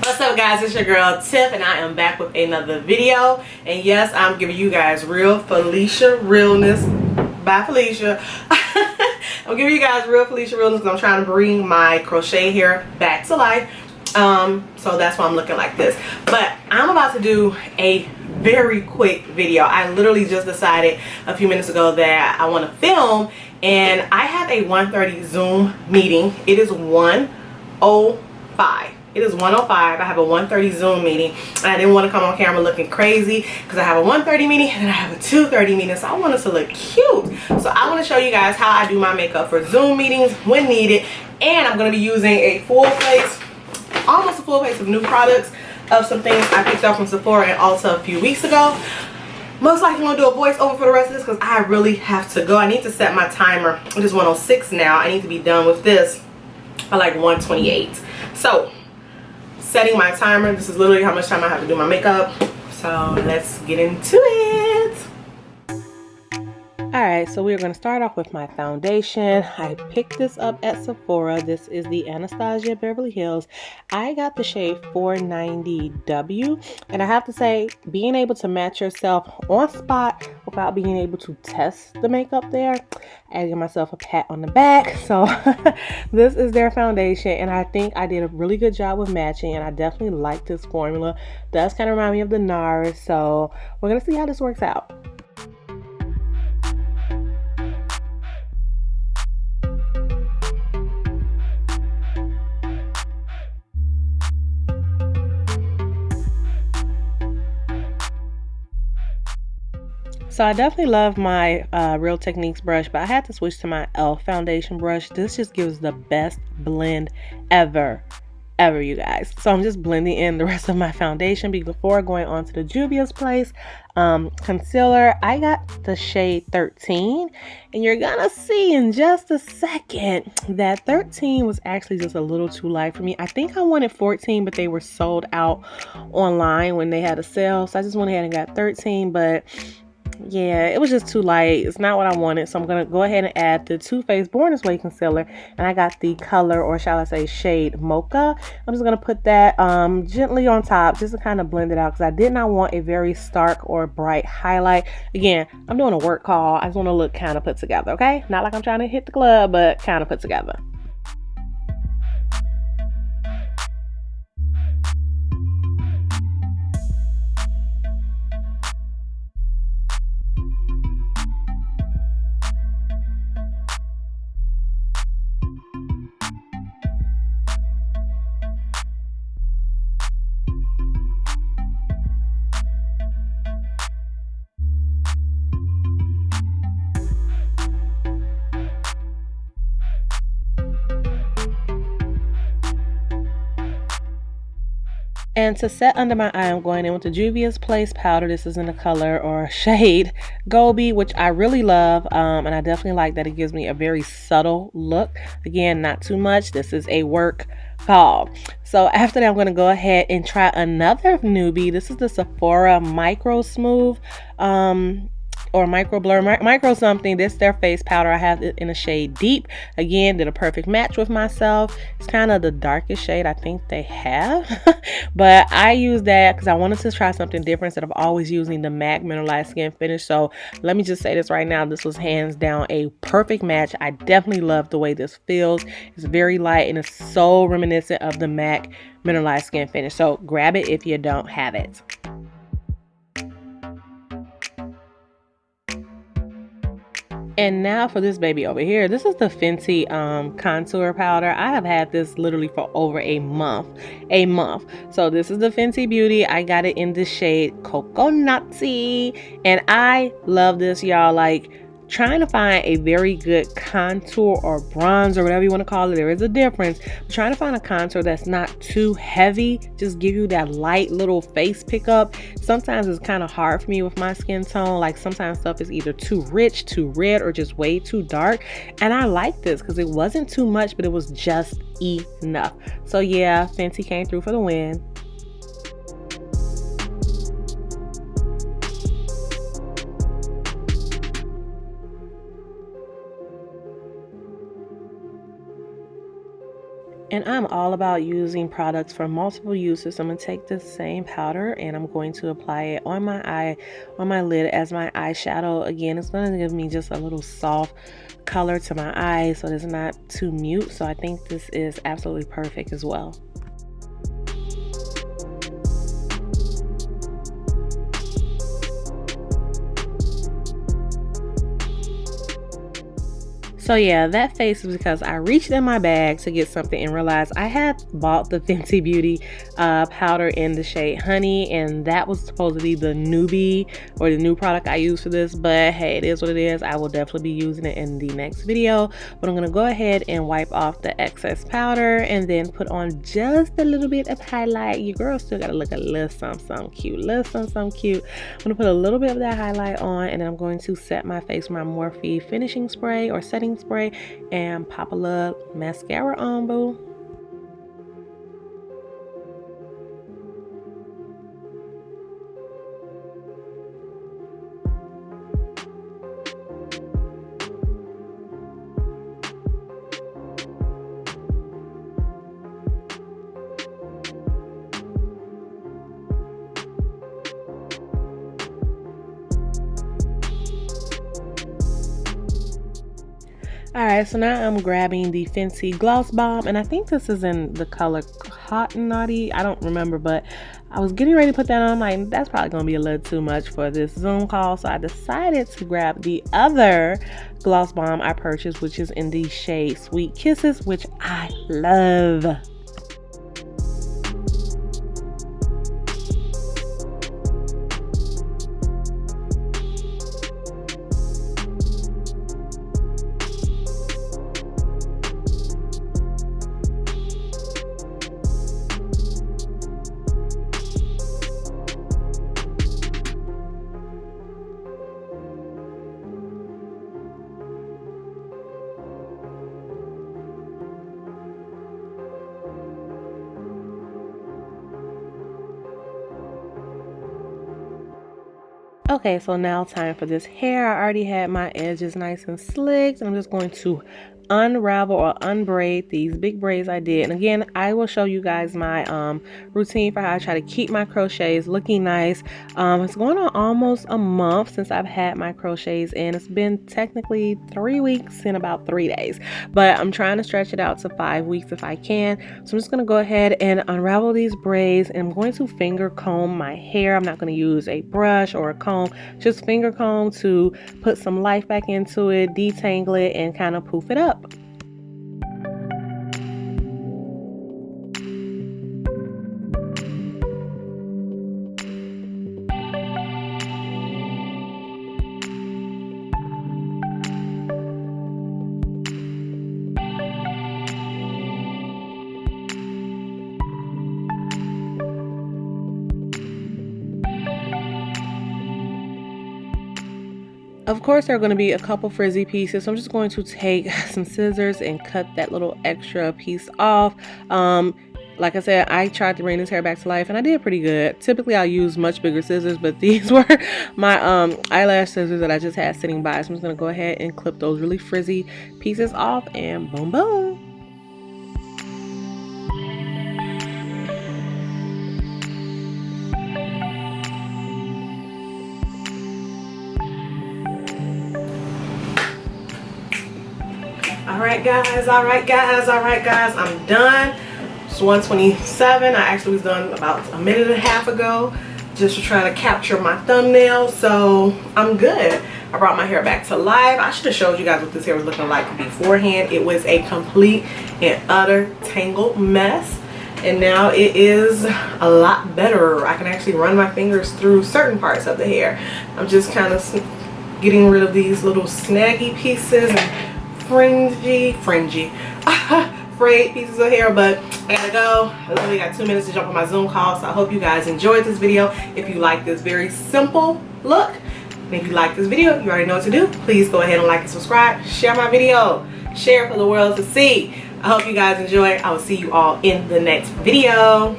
What's up guys, it's your girl Tiff and I am back with another video. And yes, I'm giving you guys real Felicia realness by Felicia. I'm giving you guys real Felicia realness because I'm trying to bring my crochet hair back to life. So that's why I'm looking like this. But I'm about to do a very quick video. I literally just decided a few minutes ago that I want to film, and I have a 1:30 Zoom meeting. It is 1:05. It is 1:05. I have a 1:30 Zoom meeting, and I didn't want to come on camera looking crazy because I have a 1:30 meeting and then I have a 2:30 meeting, so I want us to look cute. So I want to show you guys how I do my makeup for Zoom meetings when needed, and I'm going to be using a full face, almost a full face of new products of some things I picked up from Sephora and Ulta a few weeks ago. Most likely I'm going to do a voiceover for the rest of this because I really have to go. I need to set my timer. It is 1:06 now. I need to be done with this by like 1:28. So setting my timer. This is literally how much time I have to do my makeup. So let's get into it. Alright, so we're going to start off with my foundation. I picked this up at Sephora. This is the Anastasia Beverly Hills. I got the shade 490W. And I have to say, being able to match yourself on spot without being able to test the makeup there, I give myself a pat on the back. So this is their foundation, and I think I did a really good job with matching, and I definitely like this formula. It does kind of remind me of the NARS, so we're going to see how this works out. So I definitely love my Real Techniques brush, but I had to switch to my e.l.f. foundation brush. This just gives the best blend ever, you guys. So I'm just blending in the rest of my foundation before going on to the Juvias Place concealer. I got the shade 13, and you're gonna see in just a second that 13 was actually just a little too light for me. I think I wanted 14, but they were sold out online when they had a sale, so I just went ahead and got 13, but yeah, it was just too light. It's not what I wanted, so I'm gonna go ahead and add the Too Faced Born This Way concealer, and I got the color, or shall I say shade, Mocha. I'm just gonna put that gently on top just to kind of blend it out, because I did not want a very stark or bright highlight. Again, I'm doing a work call. I just want to look kind of put together, okay? Not like I'm trying to hit the club, but kind of put together. And to set under my eye, I'm going in with the Juvias Place powder. This is in the color or shade Gobi, which I really love. And I definitely like that it gives me a very subtle look. Again, not too much. This is a work call. So after that, I'm going to go ahead and try another newbie. This is the Sephora Micro Smooth or micro blur, micro something. This is their face powder. I have it in a shade Deep. Again, did a perfect match with myself. It's kind of the darkest shade I think they have. But I used that because I wanted to try something different instead of always using the MAC Mineralize Skin Finish. So let me just say this right now. This was hands down a perfect match. I definitely love the way this feels. It's very light and it's so reminiscent of the MAC Mineralize Skin Finish. So grab it if you don't have it. And now for this baby over here. This is the Fenty contour powder. I have had this literally for over a month. So this is the Fenty Beauty. I got it in the shade Coco Nutty, and I love this, y'all. Like, trying to find a very good contour or bronze or whatever you want to call it. There is a difference. I'm trying to find a contour that's not too heavy, just give you that light little face pickup. Sometimes it's kind of hard for me with my skin tone. Like sometimes stuff is either too rich, too red, or just way too dark. And I like this because it wasn't too much, but it was just enough. So yeah, Fenty came through for the win. And I'm all about using products for multiple uses. I'm going to take this same powder and I'm going to apply it on my eye, on my lid as my eyeshadow. Again, it's going to give me just a little soft color to my eyes so it's not too mute. So I think this is absolutely perfect as well. So yeah, that face is because I reached in my bag to get something and realized I had bought the Fenty Beauty powder in the shade Honey, and that was supposed to be the newbie or the new product I use for this, but hey, it is what it is. I will definitely be using it in the next video, but I'm gonna go ahead and wipe off the excess powder and then put on just a little bit of highlight. Your girl still gotta look a little something cute, I'm gonna put a little bit of that highlight on, and then I'm going to set my face with my Morphe finishing spray or setting spray and pop a little mascara on, boo. Alright, so now I'm grabbing the Fenty Gloss Bomb, and I think this is in the color Cotton Naughty. I don't remember, but I was getting ready to put that on. I'm like, that's probably going to be a little too much for this Zoom call, so I decided to grab the other Gloss Bomb I purchased, which is in the shade Sweet Kisses, which I love. Okay, so now time for this hair. I already had my edges nice and slicked, and I'm just going to unravel or unbraid these big braids I did. And again, I will show you guys my routine for how I try to keep my crochets looking nice. It's going on almost a month since I've had my crochets in. It's been technically 3 weeks and about 3 days, but I'm trying to stretch it out to 5 weeks if I can. So I'm just going to go ahead and unravel these braids, and I'm going to finger comb my hair. I'm not going to use a brush or a comb, just finger comb to put some life back into it, detangle it, and kind of poof it up. Of course, there are going to be a couple frizzy pieces, so I'm just going to take some scissors and cut that little extra piece off. Like I said, I tried to bring this hair back to life, and I did pretty good. Typically, I'll use much bigger scissors, but these were my eyelash scissors that I just had sitting by. So I'm just going to go ahead and clip those really frizzy pieces off, and boom, boom. All right guys, I'm done. It's 1:27. I actually was done about a minute and a half ago, just to try to capture my thumbnail, so I'm good. I brought my hair back to life. I should have showed you guys what this hair was looking like beforehand. It was a complete and utter tangled mess, and now it is a lot better. I can actually run my fingers through certain parts of the hair. I'm just kind of getting rid of these little snaggy pieces and fringy frayed pieces of hair, but I gotta go. I literally got 2 minutes to jump on my Zoom call, so I hope you guys enjoyed this video. If you like this very simple look, and if you like this video, you already know what to do. Please go ahead and like and subscribe. Share my video. Share for the world to see. I hope you guys enjoy. I will see you all in the next video.